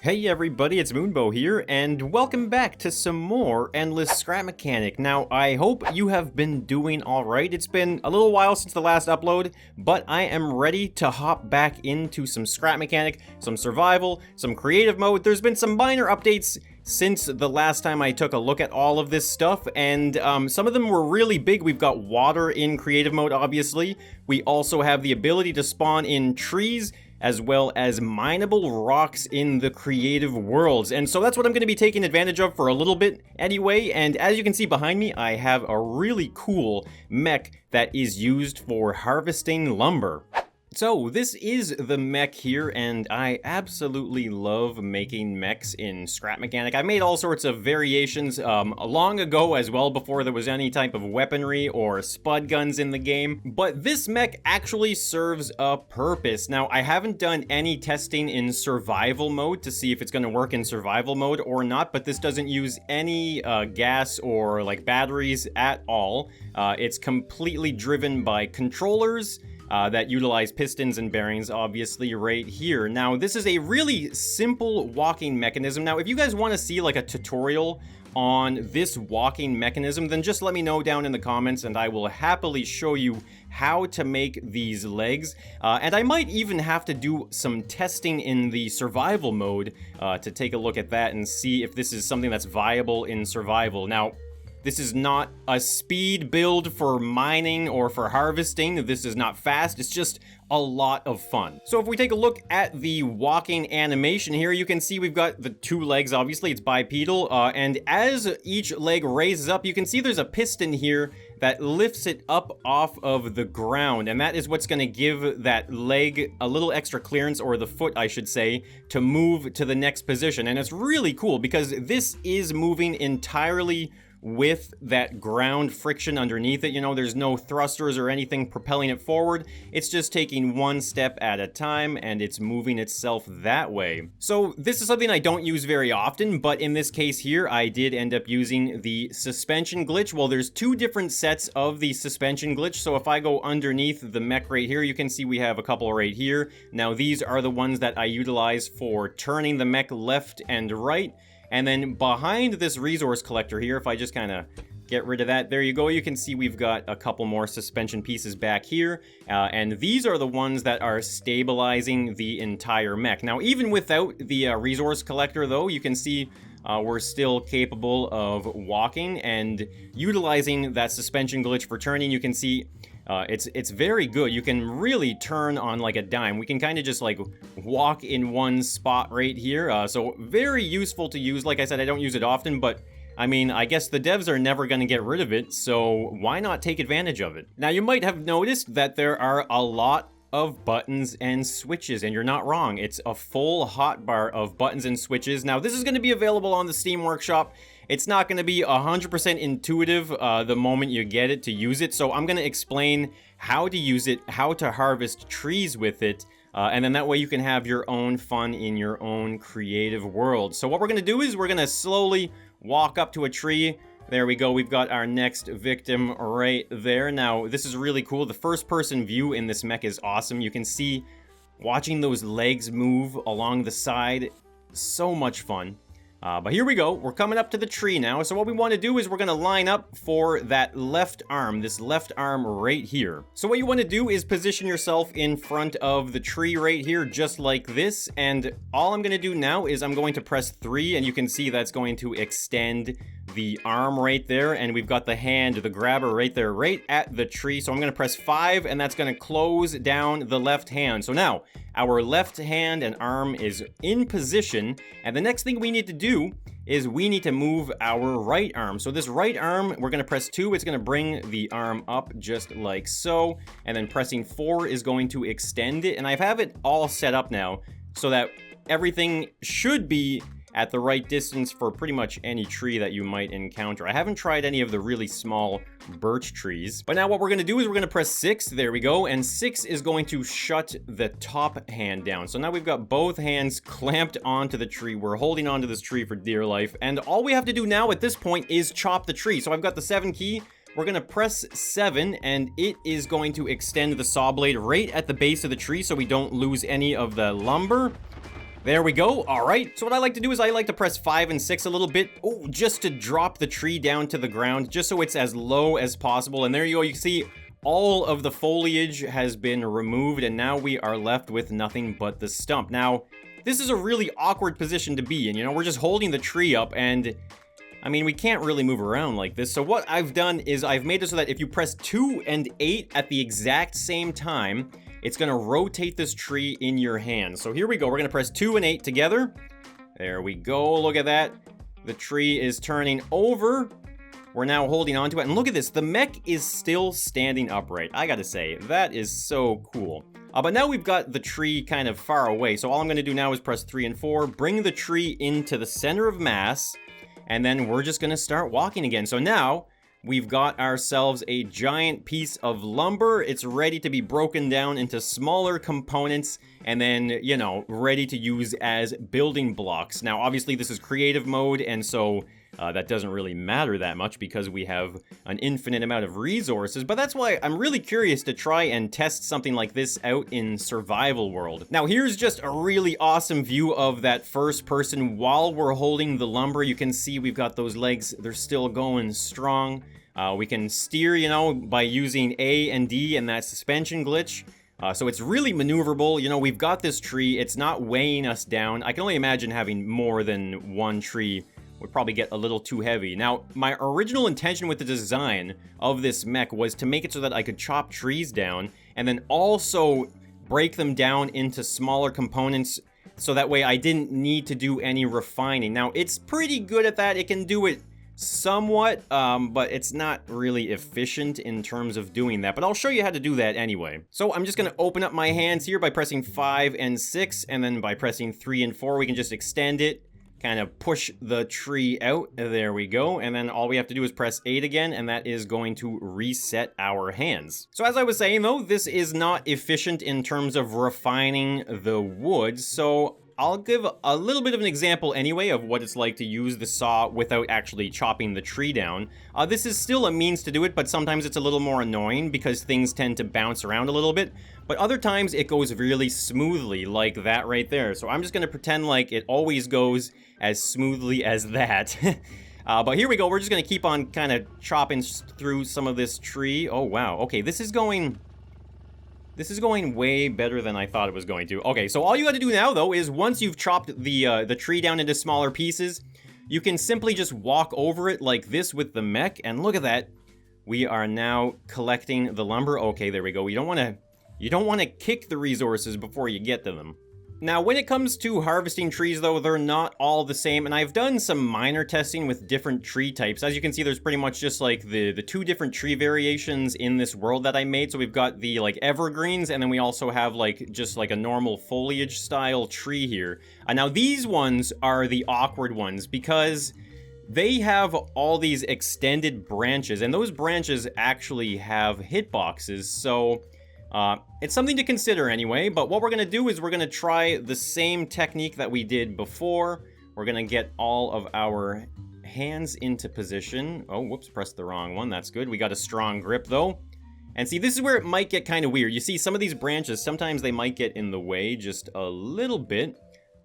Hey everybody, it's Moonbo here, and welcome back to some more Endless Scrap Mechanic. Now, I hope you have been doing alright. It's been a little while since the last upload, but I am ready to hop back into some Scrap Mechanic, some Survival, some Creative Mode. There's been some minor updates since the last time I took a look at all of this stuff, and some of them were really big. We've got water in Creative Mode, obviously. We also have the ability to spawn in trees, as well as mineable rocks in the creative worlds. And so that's what I'm going to be taking advantage of for a little bit anyway. And as you can see behind me, I have a really cool mech that is used for harvesting lumber. So this is the mech here, and I absolutely love making mechs in Scrap Mechanic. I made all sorts of variations long ago as well, before there was any type of weaponry or spud guns in the game, but this mech actually serves a purpose. Now, I haven't done any testing in survival mode to see if it's going to work in survival mode or not, but this doesn't use any gas or like batteries at all. It's completely driven by controllers that utilize pistons and bearings, obviously, right here. Now, this is a really simple walking mechanism. Now, if you guys want to see like a tutorial on this walking mechanism, then just let me know down in the comments and I will happily show you how to make these legs. And I might even have to do some testing in the survival mode to take a look at that and see if this is something that's viable in survival. Now, this is not a speed build for mining or for harvesting. This is not fast. It's just a lot of fun. So if we take a look at the walking animation here, you can see we've got the two legs. Obviously, it's bipedal. And as each leg raises up, you can see there's a piston here that lifts it up off of the ground. And that is what's going to give that leg a little extra clearance, or the foot, I should say, to move to the next position. And it's really cool because this is moving entirely with that ground friction underneath it. You know, there's no thrusters or anything propelling it forward. It's just taking one step at a time and it's moving itself that way. So this is something I don't use very often, but in this case here, I did end up using the suspension glitch. Well, there's two different sets of the suspension glitch. So if I go underneath the mech right here, you can see we have a couple right here. Now these are the ones that I utilize for turning the mech left and right. And then behind this resource collector here, if I just kind of get rid of that, there you go. You can see we've got a couple more suspension pieces back here. And these are the ones that are stabilizing the entire mech. Now, even without the resource collector, though, you can see we're still capable of walking and utilizing that suspension glitch for turning. You can see it's very good. You can really turn on like a dime. We can kind of just like walk in one spot right here. So very useful to use. Like I said, I don't use it often, but I mean, I guess the devs are never going to get rid of it, so why not take advantage of it? Now, you might have noticed that there are a lot of buttons and switches, and you're not wrong. It's a full hotbar of buttons and switches. Now, this is going to be available on the Steam Workshop. It's not going to be 100% intuitive the moment you get it to use it, so I'm going to explain how to use it, how to harvest trees with it, and then that way you can have your own fun in your own creative world. So what we're going to do is we're going to slowly walk up to a tree. There we go. We've got our next victim right there. Now, this is really cool. The first-person view in this mech is awesome. You can see watching those legs move along the side. So much fun. But here we go. We're coming up to the tree now. So what we want to do is we're going to line up for that left arm, this left arm right here. So what you want to do is position yourself in front of the tree right here, just like this. And all I'm going to do now is I'm going to press 3, and you can see that's going to extend the arm right there. And we've got the hand, the grabber right there, right at the tree. So I'm going to press 5, and that's going to close down the left hand. So now our left hand and arm is in position. And the next thing we need to do is we need to move our right arm. So this right arm, we're going to press 2. It's going to bring the arm up just like so. And then pressing 4 is going to extend it. And I have it all set up now so that everything should be at the right distance for pretty much any tree that you might encounter. I haven't tried any of the really small birch trees. But now what we're going to do is we're going to press 6. There we go. And 6 is going to shut the top hand down. So now we've got both hands clamped onto the tree. We're holding onto this tree for dear life. And all we have to do now at this point is chop the tree. So I've got the 7 key. We're going to press 7, and it is going to extend the saw blade right at the base of the tree so we don't lose any of the lumber. There we go. All right. So what I like to do is I like to press 5 and 6 a little bit. Oh, just to drop the tree down to the ground, just so it's as low as possible. And there you go. You can see all of the foliage has been removed, and now we are left with nothing but the stump. Now, this is a really awkward position to be in. You know, we're just holding the tree up, and I mean, we can't really move around like this. So what I've done is I've made it so that if you press 2 and 8 at the exact same time, it's gonna rotate this tree in your hand. So here we go. We're gonna press 2 and 8 together. There we go. Look at that. The tree is turning over. We're now holding onto it. And look at this. The mech is still standing upright. I gotta say, that is so cool. But now we've got the tree kind of far away. So all I'm gonna do now is press 3 and 4, bring the tree into the center of mass, and then we're just gonna start walking again. So now we've got ourselves a giant piece of lumber. It's ready to be broken down into smaller components and then, you know, ready to use as building blocks. Now, obviously, this is creative mode, and so that doesn't really matter that much because we have an infinite amount of resources, but that's why I'm really curious to try and test something like this out in survival world. Now, here's just a really awesome view of that first person while we're holding the lumber. You can see we've got those legs. They're still going strong. We can steer, you know, by using A and D and that suspension glitch. So it's really maneuverable. You know, we've got this tree. It's not weighing us down. I can only imagine having more than one tree would probably get a little too heavy. Now, my original intention with the design of this mech was to make it so that I could chop trees down and then also break them down into smaller components so that way I didn't need to do any refining. Now, it's pretty good at that. It can do it somewhat, but it's not really efficient in terms of doing that, but I'll show you how to do that anyway. So I'm just going to open up my hands here by pressing 5 and 6, and then by pressing 3 and 4 we can just extend it, kind of push the tree out. There we go, and then all we have to do is press 8 again, and that is going to reset our hands. So as I was saying though, this is not efficient in terms of refining the wood, so I'll give a little bit of an example anyway of what it's like to use the saw without actually chopping the tree down. This is still a means to do it, but sometimes it's a little more annoying because things tend to bounce around a little bit. But other times it goes really smoothly, like that right there. So I'm just going to pretend like it always goes as smoothly as that. But here we go. We're just going to keep on kind of chopping through some of this tree. Oh, wow. Okay, this is going way better than I thought it was going to. Okay, so all you gotta do now, though, is once you've chopped the tree down into smaller pieces, you can simply just walk over it like this with the mech, and look at that. We are now collecting the lumber. Okay, there we go. You don't want to kick the resources before you get to them. Now, when it comes to harvesting trees, though, they're not all the same, and I've done some minor testing with different tree types. As you can see, there's pretty much just, like, the 2 different tree variations in this world that I made. So we've got the, like, evergreens, and then we also have, like, just, like, a normal foliage-style tree here. Now, these ones are the awkward ones, because they have all these extended branches, and those branches actually have hitboxes, so it's something to consider anyway. But what we're going to do is we're going to try the same technique that we did before. We're going to get all of our hands into position. Oh, whoops, pressed the wrong one. That's good. We got a strong grip, though. And see, this is where it might get kind of weird. You see, some of these branches, sometimes they might get in the way just a little bit.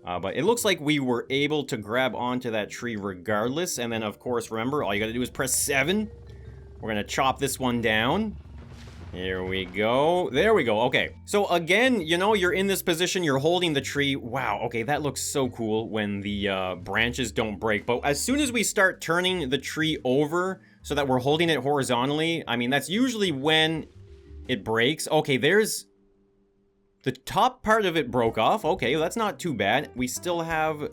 But it looks like we were able to grab onto that tree regardless. And then, of course, remember, all you got to do is press 7. We're going to chop this one down. Here we go. There we go. Okay. So again, you know, you're in this position, you're holding the tree. Wow. Okay, that looks so cool when the branches don't break. But as soon as we start turning the tree over so that we're holding it horizontally, I mean, that's usually when it breaks. Okay, there's the top part of it broke off. Okay, that's not too bad. We still have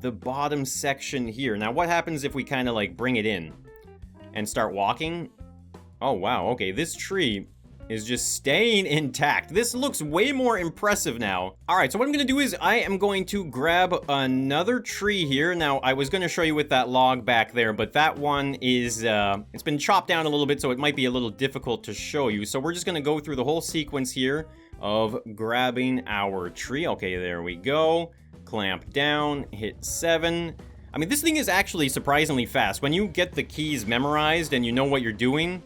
the bottom section here. Now, what happens if we kind of like bring it in and start walking? Oh, wow. Okay, this tree is just staying intact. This looks way more impressive now. All right, so what I'm gonna do is I am going to grab another tree here. Now, I was gonna show you with that log back there, but that one is, it's been chopped down a little bit, so it might be a little difficult to show you. So we're just gonna go through the whole sequence here of grabbing our tree. Okay, there we go. Clamp down, hit 7. I mean, this thing is actually surprisingly fast. When you get the keys memorized and you know what you're doing,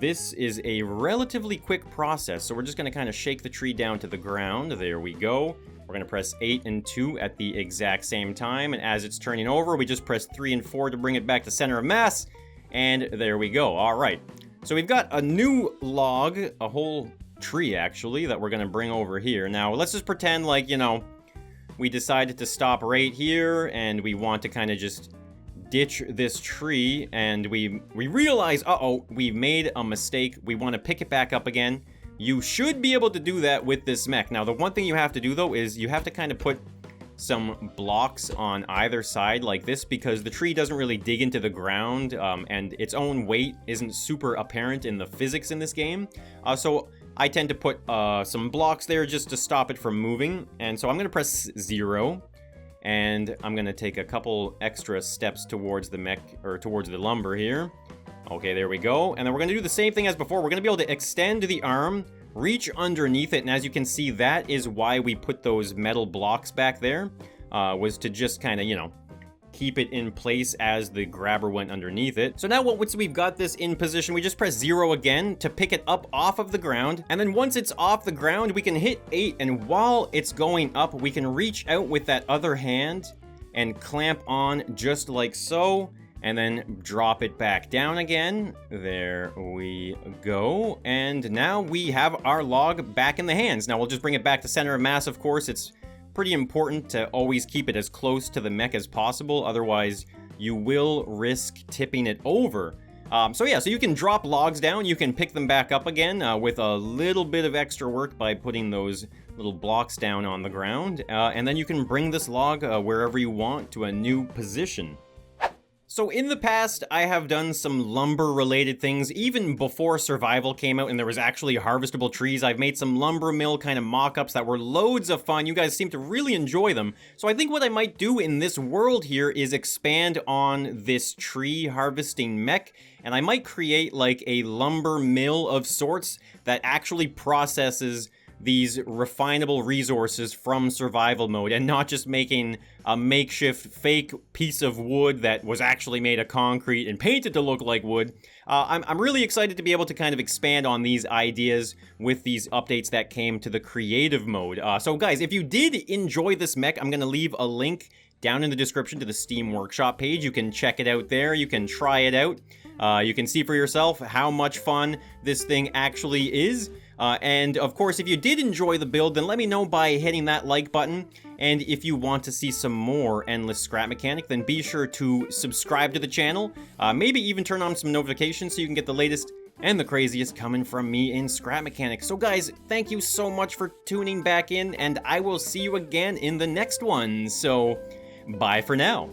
This is a relatively quick process, so we're just going to kind of shake the tree down to the ground. There we go. We're going to press 8 and 2 at the exact same time, and as it's turning over, we just press 3 and 4 to bring it back to center of mass, and there we go. All right. So we've got a new log, a whole tree, actually, that we're going to bring over here. Now, let's just pretend like, you know, we decided to stop right here, and we want to kind of just ditch this tree, and we realize, uh-oh, we made a mistake. We want to pick it back up again. You should be able to do that with this mech. Now, the one thing you have to do, though, is you have to kind of put some blocks on either side like this, because the tree doesn't really dig into the ground, and its own weight isn't super apparent in the physics in this game. So I tend to put some blocks there just to stop it from moving, and so I'm going to press 0, and I'm going to take a couple extra steps towards the mech, or towards the lumber here. Okay, there we go. And then we're going to do the same thing as before. We're going to be able to extend the arm, reach underneath it, and as you can see, that is why we put those metal blocks back there, was to just kind of, you know, keep it in place as the grabber went underneath it. So now once we've got this in position, we just press 0 again to pick it up off of the ground. And then once it's off the ground, we can hit 8. And while it's going up, we can reach out with that other hand and clamp on just like so. And then drop it back down again. There we go. And now we have our log back in the hands. Now we'll just bring it back to center of mass, of course. It's pretty important to always keep it as close to the mech as possible. Otherwise, you will risk tipping it over. So yeah, so you can drop logs down. You can pick them back up again with a little bit of extra work by putting those little blocks down on the ground. And then you can bring this log wherever you want to a new position. So in the past, I have done some lumber-related things, even before Survival came out and there was actually harvestable trees. I've made some lumber mill kind of mock-ups that were loads of fun. You guys seem to really enjoy them. So I think what I might do in this world here is expand on this tree harvesting mech, and I might create like a lumber mill of sorts that actually processes these refinable resources from survival mode, and not just making a makeshift fake piece of wood that was actually made of concrete and painted to look like wood. I'm really excited to be able to kind of expand on these ideas with these updates that came to the creative mode. So guys, if you did enjoy this mech, I'm going to leave a link down in the description to the Steam Workshop page. You can check it out there. You can try it out. You can see for yourself how much fun this thing actually is. And of course, if you did enjoy the build, then let me know by hitting that like button. And if you want to see some more Endless Scrap Mechanic, then be sure to subscribe to the channel. Maybe even turn on some notifications so you can get the latest and the craziest coming from me in Scrap Mechanic. So guys, thank you so much for tuning back in, and I will see you again in the next one. So, bye for now.